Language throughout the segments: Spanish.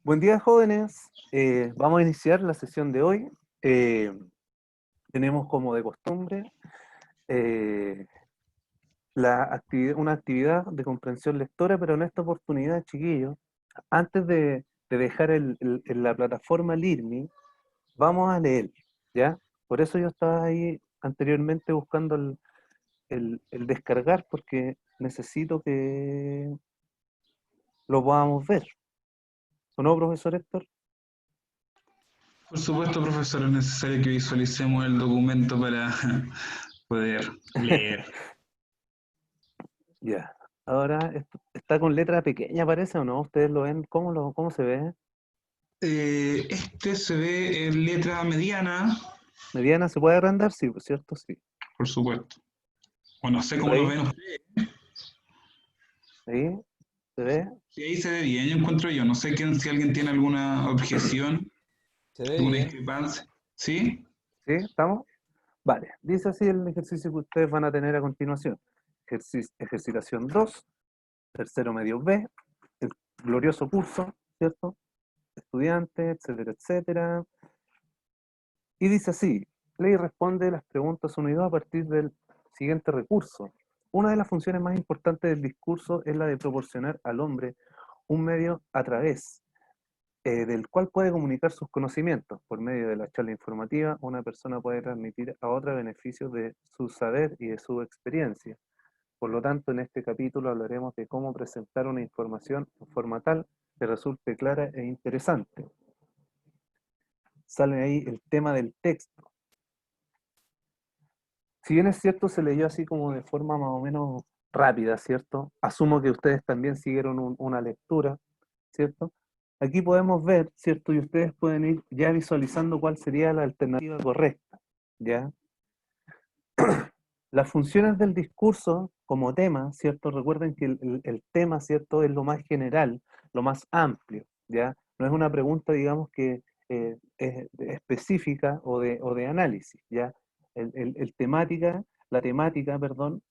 Buen día, jóvenes. Vamos a iniciar la sesión de hoy. Eh, Tenemos como de costumbre eh, una actividad de comprensión lectora, pero en esta oportunidad, chiquillos, antes de dejar en la plataforma Learmy, vamos a leer, ¿ya? Por eso yo estaba ahí anteriormente buscando el descargar, porque necesito que lo podamos ver. ¿O no, profesor Héctor? Por supuesto, profesor, es necesario que visualicemos el documento para poder leer. Ya. Ahora está con letra pequeña, parece, ¿o no? ¿Ustedes lo ven? ¿Cómo se ve? Este se ve en letra mediana, ¿Mediana se puede agrandar? Sí, por cierto, sí. por supuesto. O no sé Por cómo lo ahí, ven ustedes. ahí, se ve. Si ahí se ve bien, yo encuentro yo. No sé si alguien tiene alguna objeción, Se ve alguna bien. discrepancia. ¿Sí? ¿Sí? ¿Estamos? Vale. Dice así el ejercicio que ustedes van a tener a continuación. Ejercitación 2, tercero medio B, el glorioso curso, ¿cierto? Estudiantes, etcétera, etcétera. Y dice así, lee y responde las preguntas 1 y 2 a partir del siguiente recurso. Una de las funciones más importantes del discurso es la de proporcionar al hombre un medio a través del cual puede comunicar sus conocimientos. Por medio de la charla informativa, una persona puede transmitir a otra beneficios de su saber y de su experiencia. Por lo tanto, en este capítulo hablaremos de cómo presentar una información en forma tal que resulte clara e interesante. Sale ahí el tema del texto. Si bien es cierto, se leyó así como de forma más o menos rápida, ¿cierto? Asumo que ustedes también siguieron una lectura, ¿cierto? Aquí podemos ver, ¿cierto? Y ustedes pueden ir ya visualizando cuál sería la alternativa correcta, ¿ya? Las funciones del discurso como tema, ¿cierto? Recuerden que el tema, ¿cierto? Es lo más general, lo más amplio, ¿ya? No es una pregunta, digamos, que es específica o de análisis, ¿ya? La temática, perdón,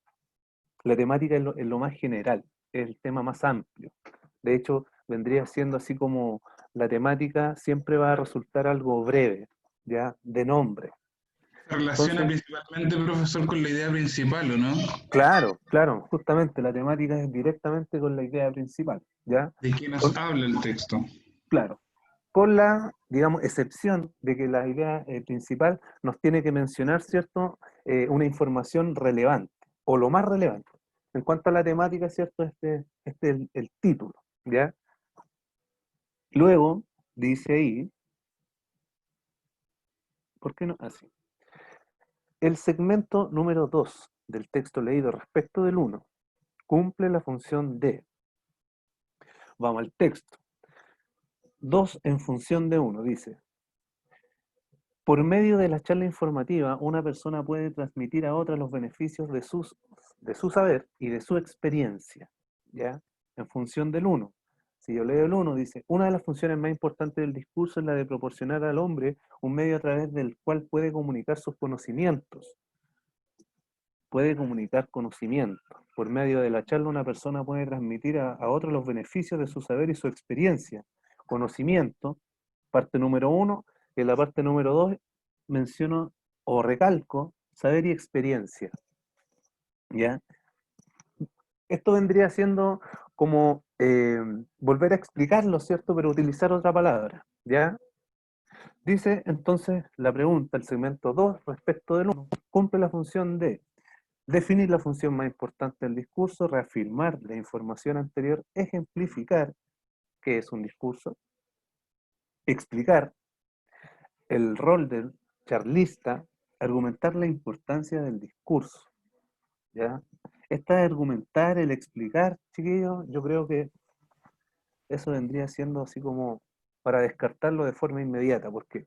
la temática es lo más general, es el tema más amplio. De hecho, vendría siendo así como la temática siempre va a resultar algo breve, ¿ya? De nombre. Se relaciona Entonces, principalmente, profesor, con la idea principal, ¿o no? claro, claro, justamente la temática es directamente con la idea principal, ¿ya? ¿De qué nos Con- habla el texto? claro, con la, digamos, excepción de que la idea principal nos tiene que mencionar, ¿cierto? Una información relevante, o lo más relevante. En cuanto a la temática, ¿cierto? Este es el título, ¿ya? Luego, dice ahí, ¿por qué no? Así. El segmento número 2 del texto leído respecto del uno cumple la función de, vamos al texto, 2 en función de uno dice, por medio de la charla informativa, una persona puede transmitir a otra los beneficios de su saber y de su experiencia, ¿ya? En función del uno. Si yo leo el uno, dice, una de las funciones más importantes del discurso es la de proporcionar al hombre un medio a través del cual puede comunicar sus conocimientos. Puede comunicar conocimientos. Por medio de la charla, una persona puede transmitir a otro los beneficios de su saber y su experiencia. Conocimiento, parte número uno, y en la parte número dos menciono o recalco saber y experiencia, ¿ya? Esto vendría siendo como volver a explicarlo, ¿cierto? Pero utilizar otra palabra, ¿ya? Dice entonces la pregunta, el segmento 2 respecto del uno cumple la función de definir la función más importante del discurso, reafirmar la información anterior, ejemplificar qué es un discurso, explicar el rol del charlista, argumentar la importancia del discurso, ¿ya? Esta de argumentar, el explicar, chiquillos, yo creo que eso vendría siendo así como para descartarlo de forma inmediata, porque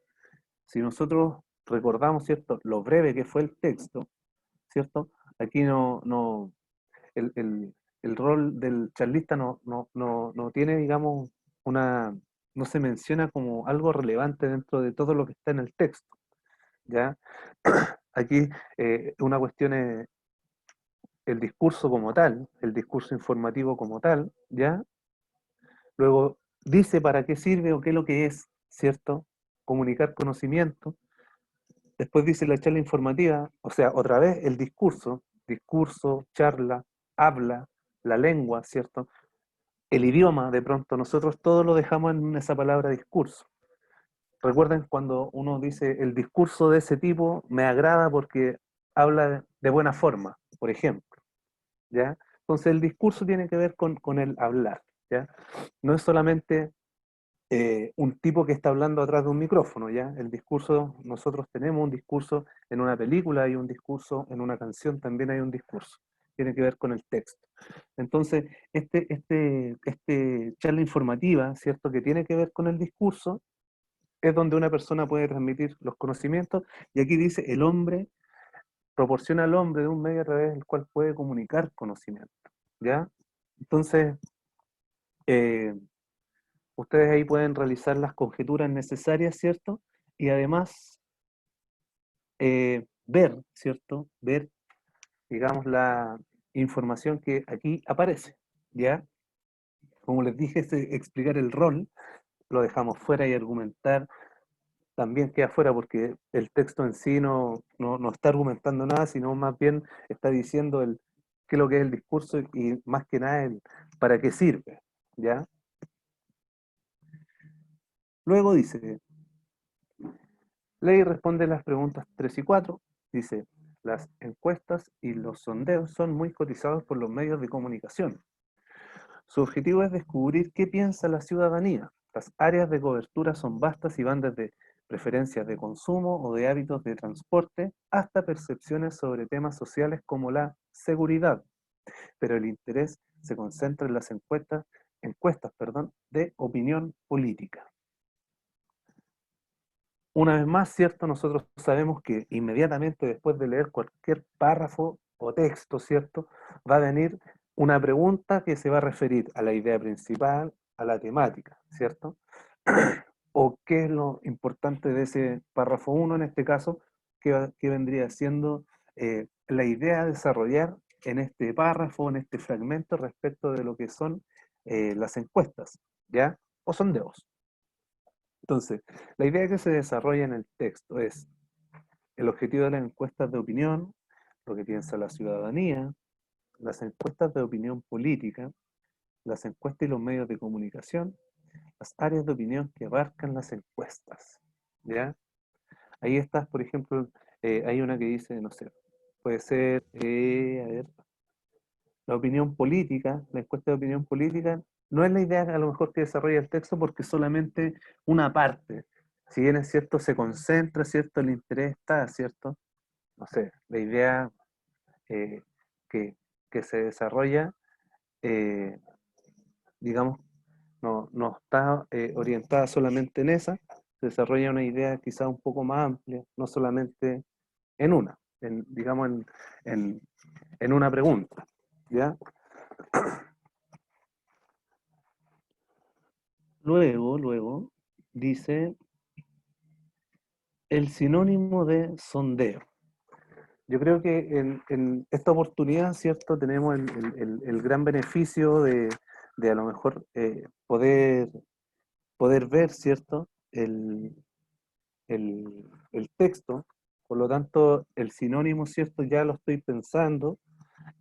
si nosotros recordamos, ¿cierto?, lo breve que fue el texto, ¿cierto? Aquí el rol del charlista no tiene, digamos, una, no se menciona como algo relevante dentro de todo lo que está en el texto, ¿ya? Aquí una cuestión es el discurso como tal, el discurso informativo como tal, ¿ya? Luego dice para qué sirve o qué es lo que es, ¿cierto? Comunicar conocimiento. Después dice la charla informativa, o sea, otra vez el discurso, charla, habla, la lengua, ¿cierto? El idioma, de pronto, nosotros todo lo dejamos en esa palabra discurso. Recuerden cuando uno dice el discurso de ese tipo me agrada porque habla de buena forma, por ejemplo, ¿ya? Entonces el discurso tiene que ver con el hablar, ¿ya? No es solamente un tipo que está hablando atrás de un micrófono, ¿ya? El discurso, nosotros tenemos un discurso en una película, hay un discurso en una canción, también hay un discurso. Tiene que ver con el texto. Entonces, este charla informativa, ¿cierto? Que tiene que ver con el discurso, es donde una persona puede transmitir los conocimientos, y aquí dice, el hombre proporciona al hombre de un medio a través del cual puede comunicar conocimiento, ¿ya? Entonces, eh, ustedes ahí pueden realizar las conjeturas necesarias, ¿cierto? Y además ver, ¿cierto? Ver, digamos, la información que aquí aparece, ¿ya? Como les dije, explicar el rol, lo dejamos fuera y argumentar también queda fuera porque el texto en sí no está argumentando nada, sino más bien está diciendo qué es lo que es el discurso y más que nada el para qué sirve, ¿ya? Luego dice, Ley responde las preguntas 3 y 4. Dice, las encuestas y los sondeos son muy cotizados por los medios de comunicación. Su objetivo es descubrir qué piensa la ciudadanía. Las áreas de cobertura son vastas y van desde preferencias de consumo o de hábitos de transporte hasta percepciones sobre temas sociales como la seguridad. Pero el interés se concentra en las encuestas, de opinión política. Una vez más, ¿cierto? Nosotros sabemos que inmediatamente después de leer cualquier párrafo o texto, ¿cierto? Va a venir una pregunta que se va a referir a la idea principal, a la temática, ¿cierto? O qué es lo importante de ese párrafo 1 en este caso, que vendría siendo la idea a desarrollar en este párrafo, en este fragmento respecto de lo que son las encuestas, ¿ya? O sondeos. Entonces, la idea que se desarrolla en el texto es el objetivo de las encuestas de opinión, lo que piensa la ciudadanía, las encuestas de opinión política, las encuestas y los medios de comunicación, las áreas de opinión que abarcan las encuestas. ¿Ya? Ahí estás, por ejemplo, hay una que dice, no sé, puede ser, a ver, la opinión política, la encuesta de opinión política, no es la idea a lo mejor que desarrolla el texto porque solamente una parte, si bien es cierto, se concentra, ¿cierto? El interés está, ¿cierto? No sé, la idea eh, que, que se desarrolla, eh, digamos, no está orientada solamente en esa, se desarrolla una idea quizá un poco más amplia, no solamente en una, digamos, en, en una pregunta, ¿ya? Luego, dice el sinónimo de sondeo. Yo creo que en esta oportunidad, ¿cierto? Tenemos el gran beneficio de a lo mejor poder ver, ¿cierto? El texto, por lo tanto, el sinónimo, ¿cierto? Ya lo estoy pensando,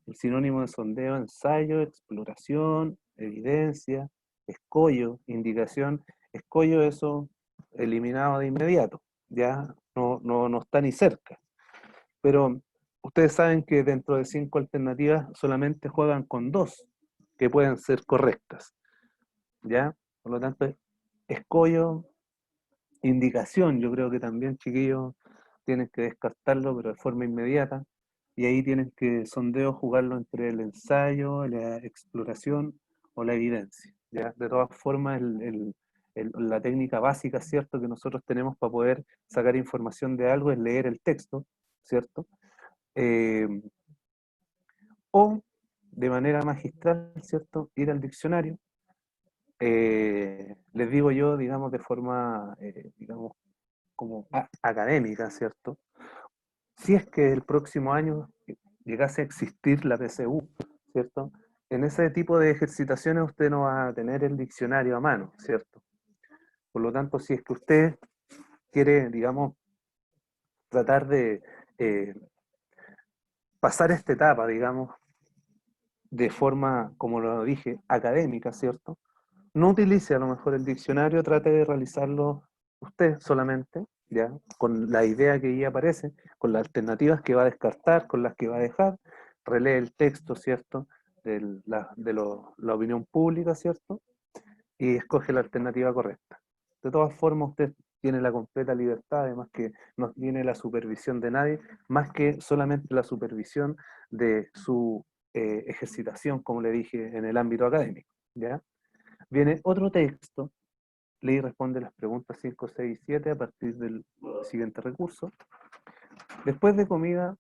el sinónimo de sondeo, ensayo, exploración, evidencia, escollo, indicación, escollo, eso eliminado de inmediato, ya no está ni cerca. Pero ustedes saben que dentro de 5 alternativas solamente juegan con 2 que pueden ser correctas, ¿ya? Por lo tanto, escollo, indicación, yo creo que también, chiquillos, tienen que descartarlo, pero de forma inmediata, y ahí tienen que sondeo jugarlo entre el ensayo, la exploración o la evidencia, ¿ya? De todas formas, la técnica básica, ¿cierto?, que nosotros tenemos para poder sacar información de algo es leer el texto, ¿cierto? Eh, o de manera magistral, ¿cierto?, ir al diccionario. Les digo yo, digamos, de forma, digamos, como académica, ¿cierto? Si es que el próximo año llegase a existir la PSU, ¿cierto? en ese tipo de ejercitaciones usted no va a tener el diccionario a mano, ¿cierto? Por lo tanto, si es que usted quiere, digamos, tratar de eh, pasar esta etapa, digamos, de forma, como lo dije, académica, ¿cierto? No utilice a lo mejor el diccionario, trate de realizarlo usted solamente, ¿ya? Con la idea que ahí aparece, con las alternativas que va a descartar, con las que va a dejar, relee el texto, ¿cierto? La opinión pública, ¿cierto? Y escoge la alternativa correcta. De todas formas, usted tiene la completa libertad, además que no tiene la supervisión de nadie, más que solamente la supervisión de su ejercitación, como le dije, en el ámbito académico, ¿ya? Viene otro texto, ley responde las preguntas 5, 6 y 7 a partir del siguiente recurso. Después de comida,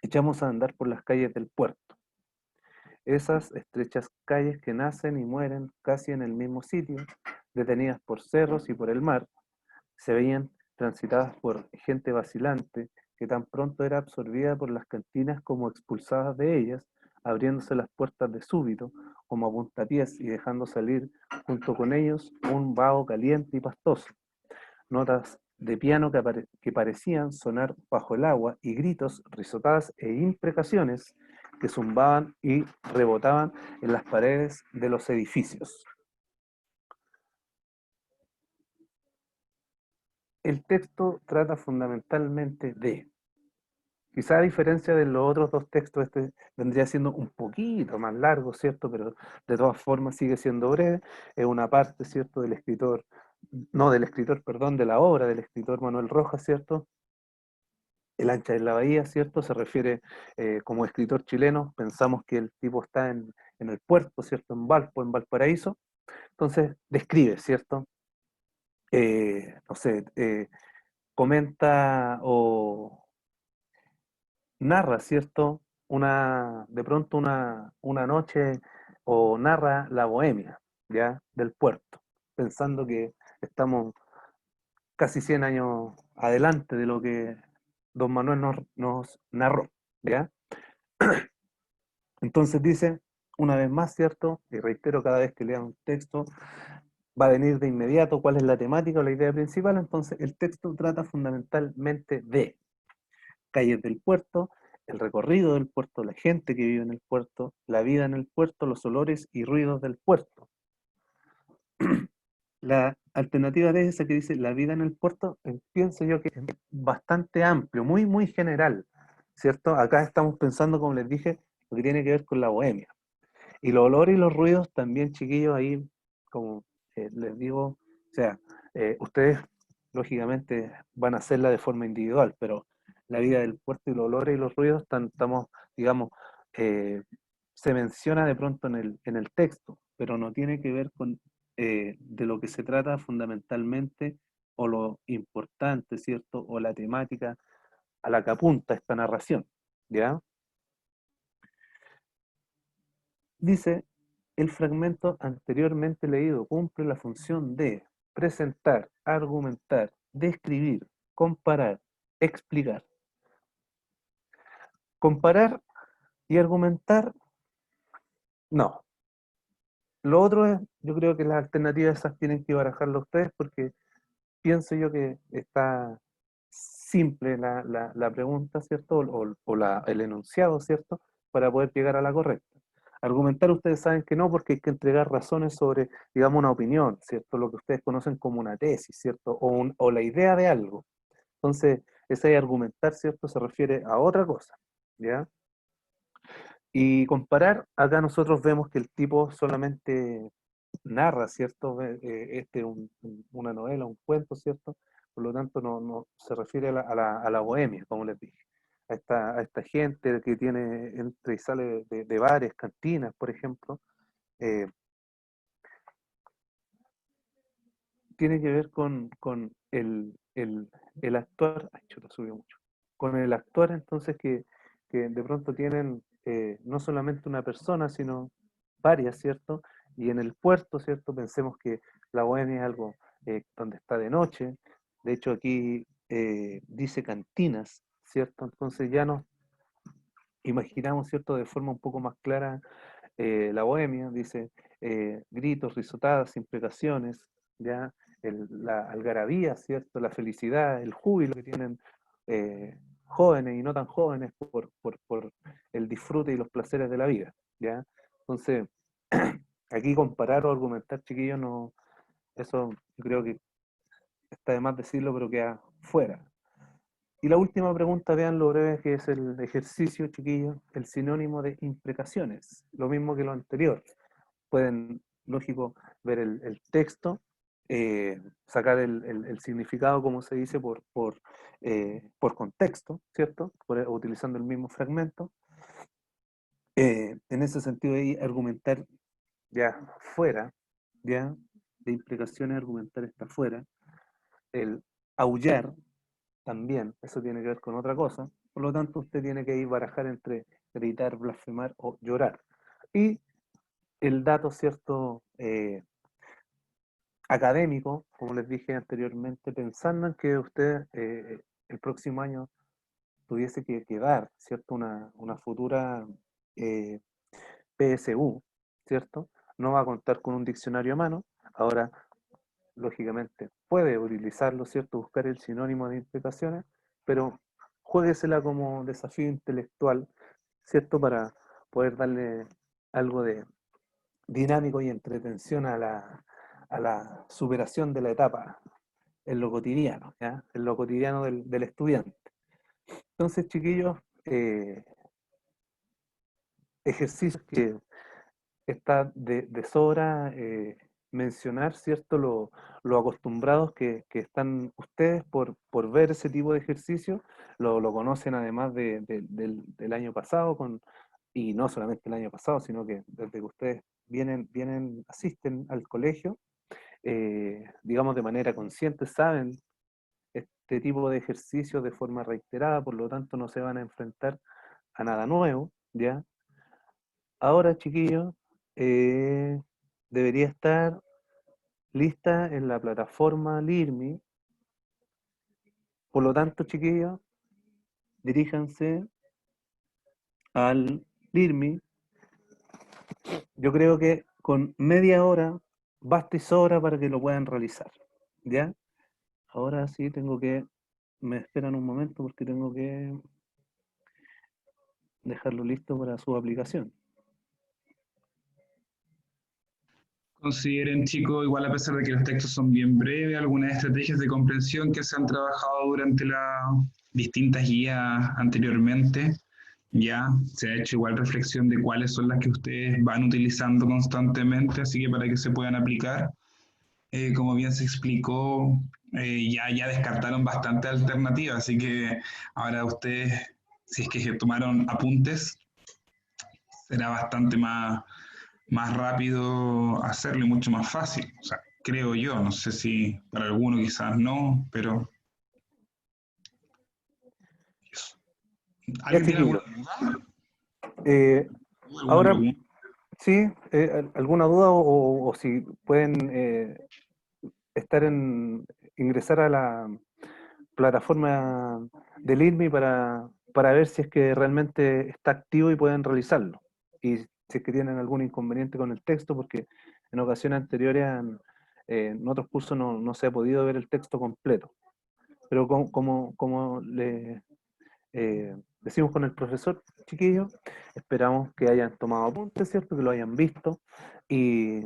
echamos a andar por las calles del puerto. Esas estrechas calles que nacen y mueren casi en el mismo sitio, detenidas por cerros y por el mar, se veían transitadas por gente vacilante que tan pronto era absorbida por las cantinas como expulsadas de ellas, abriéndose las puertas de súbito, como a puntapiés y dejando salir junto con ellos un vaho caliente y pastoso, notas de piano que parecían sonar bajo el agua y gritos, risotadas e imprecaciones que zumbaban y rebotaban en las paredes de los edificios. El texto trata fundamentalmente de, quizá a diferencia de los otros dos textos, este vendría siendo un poquito más largo, ¿cierto? Pero de todas formas sigue siendo breve, es una parte, ¿cierto? Del escritor, no del escritor, perdón, de la obra del escritor Manuel Rojas, ¿cierto? El ancha de la bahía, ¿cierto? Se refiere, como escritor chileno, pensamos que el tipo está en el puerto, ¿cierto? En Valpo, en Valparaíso, entonces describe, ¿cierto? No sé, comenta o narra, ¿cierto? De pronto una noche o narra la bohemia, ¿ya? Del puerto, pensando que estamos casi 100 años adelante de lo que don Manuel nos narró, ¿ya? Entonces dice, una vez más, ¿cierto? Y reitero cada vez que lea un texto, va a venir de inmediato cuál es la temática o la idea principal. Entonces el texto trata fundamentalmente de calles del puerto, el recorrido del puerto, la gente que vive en el puerto, la vida en el puerto, los olores y ruidos del puerto. La alternativa de esa que dice la vida en el puerto, pienso yo que es bastante amplio, muy, muy general, ¿cierto? Acá estamos pensando, como les dije, lo que tiene que ver con la bohemia. Y los olores y los ruidos también, chiquillos, ahí, como les digo, o sea, ustedes lógicamente van a hacerla de forma individual, pero la vida del puerto y los olores y los ruidos estamos, digamos, eh, se menciona de pronto en el texto, pero no tiene que ver con de lo que se trata fundamentalmente o lo importante, ¿cierto? O la temática a la que apunta esta narración, ¿ya? Dice, el fragmento anteriormente leído cumple la función de presentar, argumentar, describir, comparar, explicar. Comparar y argumentar, no. Lo otro es, yo creo que las alternativas esas tienen que barajarlo ustedes porque pienso yo que está simple la pregunta, ¿cierto? El enunciado, ¿cierto? Para poder llegar a la correcta. Argumentar ustedes saben que no, porque hay que entregar razones sobre, digamos, una opinión, ¿cierto? Lo que ustedes conocen como una tesis, ¿cierto? O la idea de algo. Entonces, ese de argumentar, ¿cierto? Se refiere a otra cosa, ¿ya? Y comparar, acá nosotros vemos que el tipo solamente narra, ¿cierto? Una novela, un cuento, ¿cierto? Por lo tanto, no se refiere a la bohemia, como les dije. A esta gente que tiene, entra y sale de bares, cantinas, por ejemplo, eh, tiene que ver con el actuar, ay, chuta, subió mucho, con el actuar entonces que de pronto tienen no solamente una persona, sino varias, ¿cierto? Y en el puerto, ¿cierto? Pensemos que la bohemia es algo donde está de noche, de hecho aquí dice cantinas, ¿cierto? Entonces ya nos imaginamos, ¿cierto? De forma un poco más clara la bohemia, dice, gritos, risotadas, imprecaciones, ¿ya? La algarabía, ¿cierto? La felicidad, el júbilo que tienen jóvenes y no tan jóvenes por el disfrute y los placeres de la vida, ¿ya? Entonces, aquí comparar o argumentar, chiquillos, no, eso yo creo que está de más decirlo, pero queda fuera. Y la última pregunta, vean lo breve que es el ejercicio, chiquillos, el sinónimo de imprecaciones, lo mismo que lo anterior. Pueden, lógico, ver el texto, sacar el significado, como se dice, por contexto, ¿cierto? Utilizando el mismo fragmento. En ese sentido, ahí argumentar ya fuera, ya, de implicaciones, argumentar está fuera. El aullar también, eso tiene que ver con otra cosa. Por lo tanto, usted tiene que ir barajar entre gritar, blasfemar o llorar. Y el dato, ¿cierto? Académico, como les dije anteriormente, pensando en que usted el próximo año tuviese que dar, ¿cierto? Una futura eh, PSU, ¿cierto? No va a contar con un diccionario a mano. Ahora, lógicamente, puede utilizarlo, ¿cierto? Buscar el sinónimo de implicaciones, pero juéguesela como desafío intelectual, ¿cierto? Para poder darle algo de dinámico y entretención a la superación de la etapa en lo cotidiano, ¿ya? En lo cotidiano del estudiante. Entonces, chiquillos, ejercicios que está de sobra mencionar, ¿cierto? Lo acostumbrados que están ustedes por ver ese tipo de ejercicio, lo conocen además del año pasado, y no solamente el año pasado, sino que desde que ustedes asisten al colegio, digamos de manera consciente, saben este tipo de ejercicios de forma reiterada, por lo tanto no se van a enfrentar a nada nuevo, ¿ya? Ahora, chiquillos, eh, debería estar lista en la plataforma LIRMI. Por lo tanto, chiquillos, diríjanse al LIRMI. Yo creo que con media hora basta y sobra para que lo puedan realizar. ¿Ya? Ahora sí tengo que... Me esperan un momento porque tengo que dejarlo listo para su aplicación. Consideren, chicos, igual a pesar de que los textos son bien breves, algunas estrategias de comprensión que se han trabajado durante las distintas guías anteriormente, ya se ha hecho igual reflexión de cuáles son las que ustedes van utilizando constantemente, así que para que se puedan aplicar, como bien se explicó, ya descartaron bastante alternativas, así que ahora ustedes, si es que tomaron apuntes, será bastante más rápido hacerlo y mucho más fácil. O sea, creo yo, no sé si para alguno quizás no, pero eso. Ya, ¿Alguien tiene alguna chiquillos. duda? Eh, ¿Alguna ahora, pregunta? sí, alguna duda o si pueden estar ingresar a la plataforma del IRMI para ver si es que realmente está activo y pueden realizarlo. Y si es que tienen algún inconveniente con el texto, porque en ocasiones anteriores en otros cursos no se ha podido ver el texto completo. Pero como le decimos con el profesor, chiquillo, esperamos que hayan tomado apuntes, ¿cierto? Que lo hayan visto. Y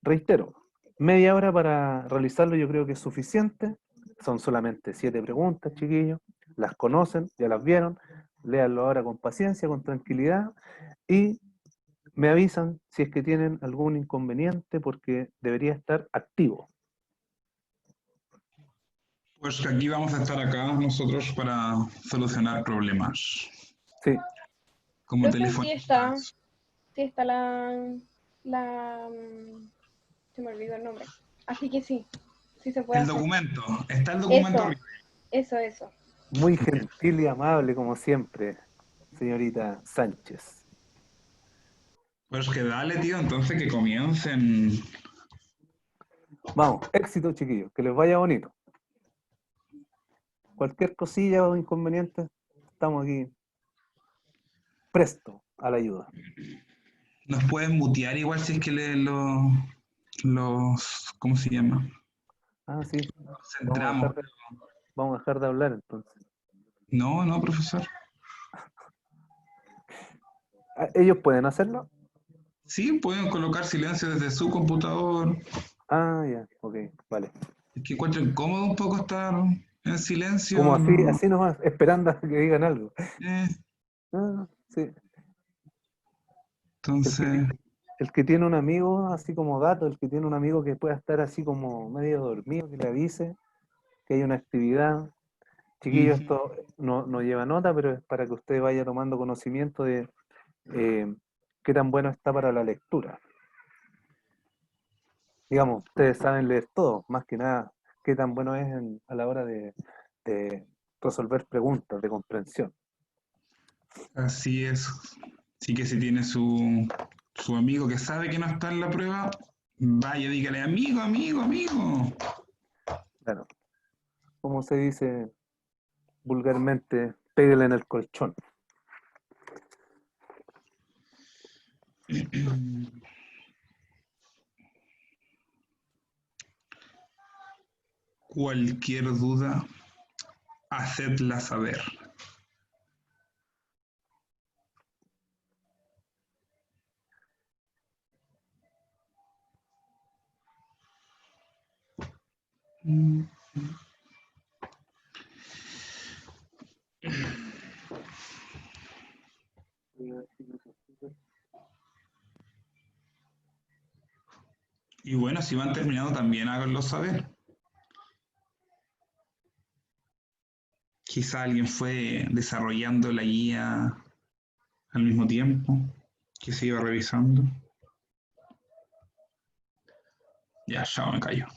reitero, media hora para realizarlo yo creo que es suficiente. Son solamente 7 preguntas, chiquillos. Las conocen, ya las vieron. Léanlo ahora con paciencia, con tranquilidad. Y me avisan si es que tienen algún inconveniente porque debería estar activo. Pues que aquí vamos a estar acá nosotros para solucionar problemas, Sí, como Profe, telefonistas. sí está se me olvidó el nombre. Así que sí se puede El hacer. documento, está el documento Eso, arriba. eso. muy gentil y amable como siempre, señorita Sánchez. Pues que dale, tío, entonces que comiencen. Vamos, éxito, chiquillos, que les vaya bonito. Cualquier cosilla o inconveniente, estamos aquí presto a la ayuda. Nos pueden mutear igual si es que los ¿cómo se llama? Ah, sí. Centramos. Vamos a dejar de hablar entonces. No, no, profesor. Ah, ¿ellos pueden hacerlo? Sí, pueden colocar silencio desde su computador. Ah, ya, ok, vale. Es que encuentro incómodo un poco estar en silencio. Como así, No. así nomás, esperando a que digan algo. Eh, Ah, sí. El que, entonces, el que tiene un amigo, así como gato, el que tiene un amigo que pueda estar así como medio dormido, que le avise que hay una actividad. Chiquillo, ujú. esto no lleva nota, pero es para que usted vaya tomando conocimiento de qué tan bueno está para la lectura. Digamos, ustedes saben leer todo, más que nada, qué tan bueno es a la hora de resolver preguntas de comprensión. Así es. Así que si tiene su amigo que sabe que no está en la prueba, vaya, dígale, amigo, amigo, amigo. Claro, como se dice vulgarmente, pégale en el colchón. Cualquier duda, hacedla saber. Y bueno, si van terminando también háganlo saber. Quizá alguien fue desarrollando la guía al mismo tiempo que se iba revisando. Ya, me callo.